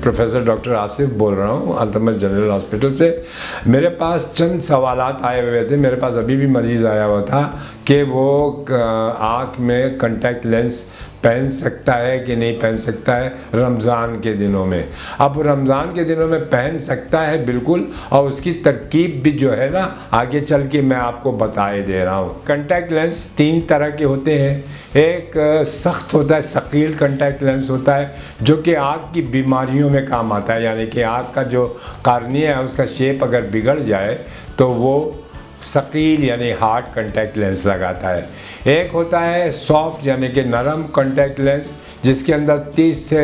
Professor doctor Asif बोल रहा हूँ अल्तमश जनरल हॉस्पिटल से। मेरे पास चंद सवालात आए हुए थे। मेरे पास अभी भी मरीज़ आया हुआ था कि वो आँख में कॉन्टैक्ट लेंस पहन सकता है कि नहीं पहन सकता है रमज़ान के दिनों में। अब रमज़ान के दिनों में पहन सकता है बिल्कुल, और उसकी तरकीब भी जो है ना आगे चल के मैं आपको बताए दे रहा हूँ। कॉन्टैक्ट लेंस 3 तरह के होते हैं। एक सख्त होता है, सकील कॉन्टैक्ट लेंस होता है, जो कि आँख की बीमारियों में काम आता है। यानी कि आँख का जो कार्निया है उसका शेप अगर बिगड़ जाए तो वो सकील यानी हार्ड कॉन्टैक्ट लेंस लगाता है। एक होता है सॉफ्ट यानी कि नरम कॉन्टैक्ट लेंस, जिसके अंदर 30 से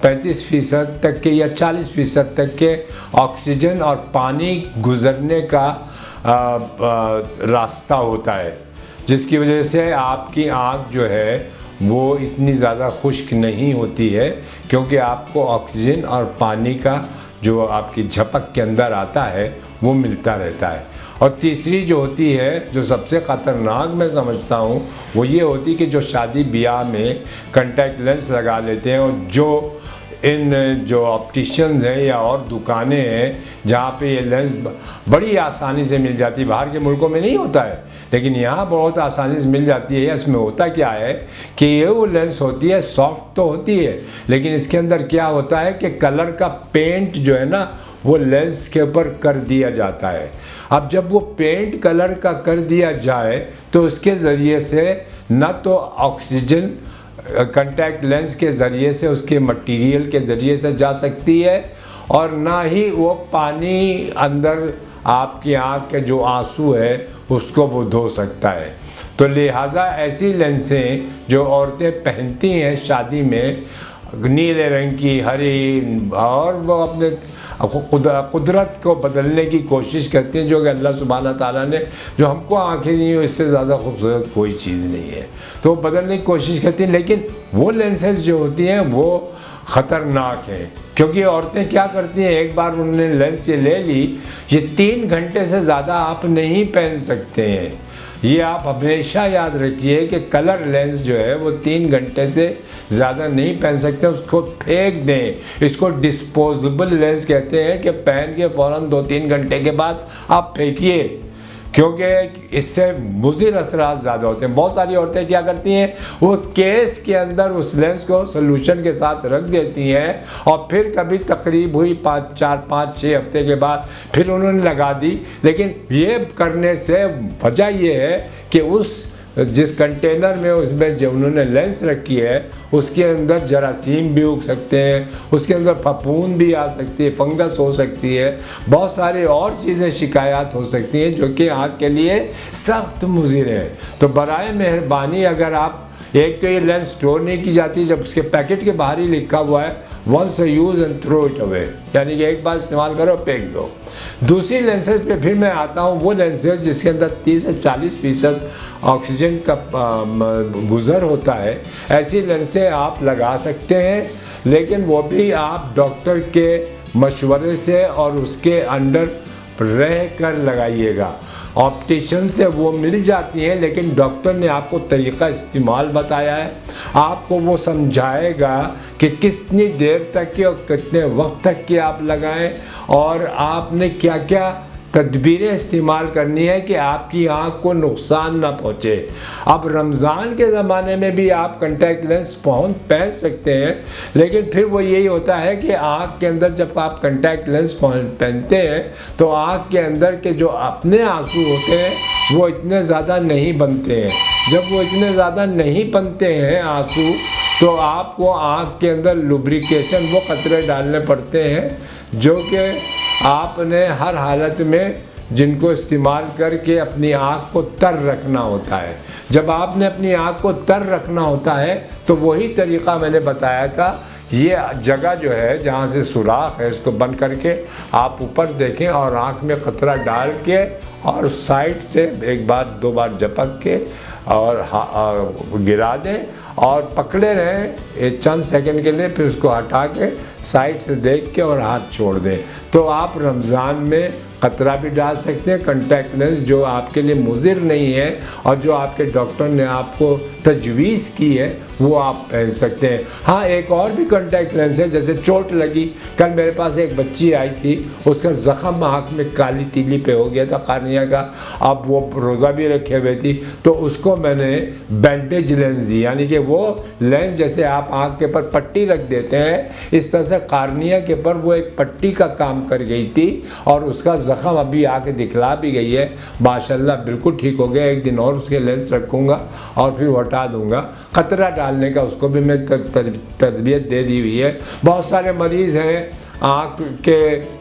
35% तक के या 40% तक के ऑक्सीजन और पानी गुजरने का रास्ता होता है, जिसकी वजह से आपकी आँख जो है वो इतनी ज़्यादा खुश्क नहीं होती है, क्योंकि आपको ऑक्सीजन और पानी का जो आपकी झपक के अंदर आता है वो मिलता रहता है। और तीसरी जो होती है, जो सबसे ख़तरनाक मैं समझता हूँ, वो ये होती कि जो शादी ब्याह में कॉन्टैक्ट लेंस लगा लेते हैं, और जो ऑप्टिशियंस हैं या और दुकानें हैं जहाँ पे ये लेंस बड़ी आसानी से मिल जाती है। बाहर के मुल्कों में नहीं होता है, लेकिन यहाँ बहुत आसानी से मिल जाती है। इसमें होता क्या है कि ये वो लेंस होती है, सॉफ्ट तो होती है, लेकिन इसके अंदर क्या होता है कि कलर का पेंट जो है ना वो लेंस के ऊपर कर दिया जाता है। अब जब वो पेंट कलर का कर दिया जाए तो उसके ज़रिए से न तो ऑक्सीजन कॉन्टैक्ट लेंस के ज़रिए से, उसके मटेरियल के ज़रिए से जा सकती है, और ना ही वो पानी अंदर आपकी आँख के जो आंसू है उसको वो धो सकता है। तो लिहाजा ऐसी लेंसें जो औरतें पहनती हैं शादी में, नीले रंग की, हरी, और वो अपने कुदरत को बदलने की कोशिश करती हैं, जो कि अल्लाह सुब्हाना ताला ने जो हमको आंखें दी हैं इससे ज़्यादा खूबसूरत कोई चीज़ नहीं है, तो बदलने की कोशिश करती हैं। लेकिन वो लेंसेज जो होती हैं वो ख़तरनाक हैं, क्योंकि औरतें क्या करती हैं, एक बार उन्होंने लेंस ये ले ली, ये 3 घंटे से ज़्यादा आप नहीं पहन सकते हैं। ये आप हमेशा याद रखिए कि कलर लेंस जो है वो 3 घंटे से ज़्यादा नहीं पहन सकते, उसको फेंक दें। इसको डिस्पोजेबल लेंस कहते हैं कि पहन के फ़ौरन 2-3 घंटे के बाद आप फेंकिए, क्योंकि इससे मुज़िर असरात ज़्यादा होते हैं। बहुत सारी औरतें क्या करती हैं, वो केस के अंदर उस लेंस को सोल्यूशन के साथ रख देती हैं, और फिर कभी तकरीब हुई 4-5-6 हफ्ते के बाद फिर उन्होंने लगा दी। लेकिन ये करने से वजह ये है कि उस जिस कंटेनर में उसमें जो उन्होंने लेंस रखी है उसके अंदर जरासीम भी उग सकते हैं, उसके अंदर फफूंद भी आ सकती है, फंगस हो सकती है, बहुत सारी और चीज़ें शिकायत हो सकती हैं जो कि आँख के लिए सख्त मुज़िर है। तो बराए मेहरबानी, अगर आप, एक तो ये लेंस स्टोर नहीं की जाती, जब उसके पैकेट के बाहर ही लिखा हुआ है once use and throw it away, यानी कि एक बार इस्तेमाल करो फेंक दो। दूसरी लेंसेज पे फिर मैं आता हूँ, वो लेंसेज जिसके अंदर 30 से 40% ऑक्सीजन का गुज़र होता है, ऐसी लेंसें आप लगा सकते हैं, लेकिन वो भी आप डॉक्टर के मशवरे से और उसके अंडर रह कर लगाइएगा। ऑप्टिशियन से वो मिल जाती हैं, लेकिन डॉक्टर ने आपको तरीक़ा इस्तेमाल बताया है, आपको वो समझाएगा कि कितनी देर तक की और कितने वक्त तक की आप लगाएं, और आपने क्या क्या तदबीरें इस्तेमाल करनी है कि आपकी आँख को नुकसान ना पहुँचे। अब रमज़ान के ज़माने में भी आप कॉन्टैक्ट लेंस पहन सकते हैं, लेकिन फिर वो यही होता है कि आँख के अंदर जब आप कॉन्टैक्ट लेंस पहनते हैं तो आँख के अंदर के जो अपने आंसू होते हैं वो इतने ज़्यादा नहीं बनते हैं। जब वो इतने ज़्यादा नहीं बनते हैं आंसू, तो आपको आँख के अंदर लुब्रिकेशन वो कतरे डालने पड़ते हैं, जो कि आपने हर हालत में जिनको इस्तेमाल करके अपनी आँख को तर रखना होता है। जब आपने अपनी आँख को तर रखना होता है तो वही तरीक़ा मैंने बताया था। ये जगह जो है जहाँ से सुराख है, इसको बंद करके आप ऊपर देखें और आँख में कतरा डाल के और साइड से 1 बार 2 बार झपक के और गिरा दें और पकड़े रहें चंद सेकंड के लिए, फिर उसको हटा के साइड से देख के और हाथ छोड़ दें। तो आप रमज़ान में क़तरा भी डाल सकते हैं, कॉन्टैक्ट लेंस जो आपके लिए मुज़िर नहीं है और जो आपके डॉक्टर ने आपको तजवीज़ की है वो आप पहन सकते हैं। हाँ, एक और भी कॉन्टैक्ट लेंस है, जैसे चोट लगी, कल मेरे पास एक बच्ची आई थी, उसका ज़ख़म आँख में काली तीली पे हो गया था कार्निया का, अब वो रोज़ा भी रखे हुए थी, तो उसको मैंने बैंडेज लेंस दी, यानी कि वो लेंस जैसे आप आँख के ऊपर पट्टी रख देते हैं, इस तरह से कार्निया के ऊपर वो एक पट्टी का काम कर गई थी और उसका ज़ख़म अभी आके दिखला भी गई है, माशाल्लाह बिल्कुल ठीक हो गया। एक दिन और उसके लेंस रखूँगा और फिर हटा दूँगा। क़तरा डालने का उसको भी मैं तरबियत दे दी हुई है। बहुत सारे मरीज़ हैं आँख के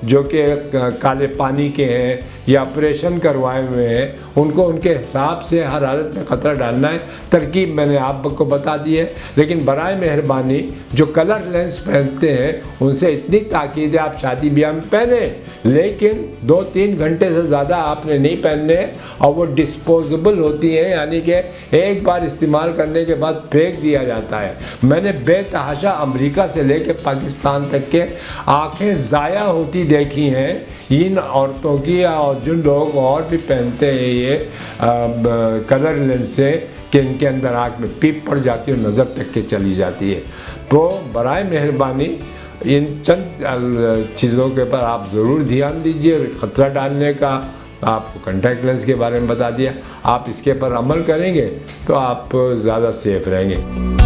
जो कि काले पानी के हैं या ऑपरेशन करवाए हुए हैं, उनको उनके हिसाब से हर हालत में क़तरा डालना है। तरकीब मैंने आपको बता दी है, लेकिन बराए मेहरबानी जो कलर लेंस पहनते हैं उनसे इतनी ताकीद है आप शादी ब्याह में पहने, लेकिन 2-3 घंटे से ज़्यादा आपने नहीं पहनने, और वो डिस्पोजेबल होती हैं, यानी कि एक बार इस्तेमाल करने के बाद फेंक दिया जाता है। मैंने बेतहाशा अमेरिका से लेकर पाकिस्तान तक के आँखें ज़ाया होती देखी हैं इन औरतों की, और जिन लोग और भी पहनते हैं ये कलर लेंस से कि इनके अंदर आँख में पीप पड़ जाती है और नज़र तक के चली जाती है। तो बराए मेहरबानी इन चंद चीज़ों के ऊपर आप ज़रूर ध्यान दीजिए। क़तरा डालने का आपको कॉन्टैक्ट लेंस के बारे में बता दिया, आप इसके ऊपर अमल करेंगे तो आप ज़्यादा सेफ रहेंगे।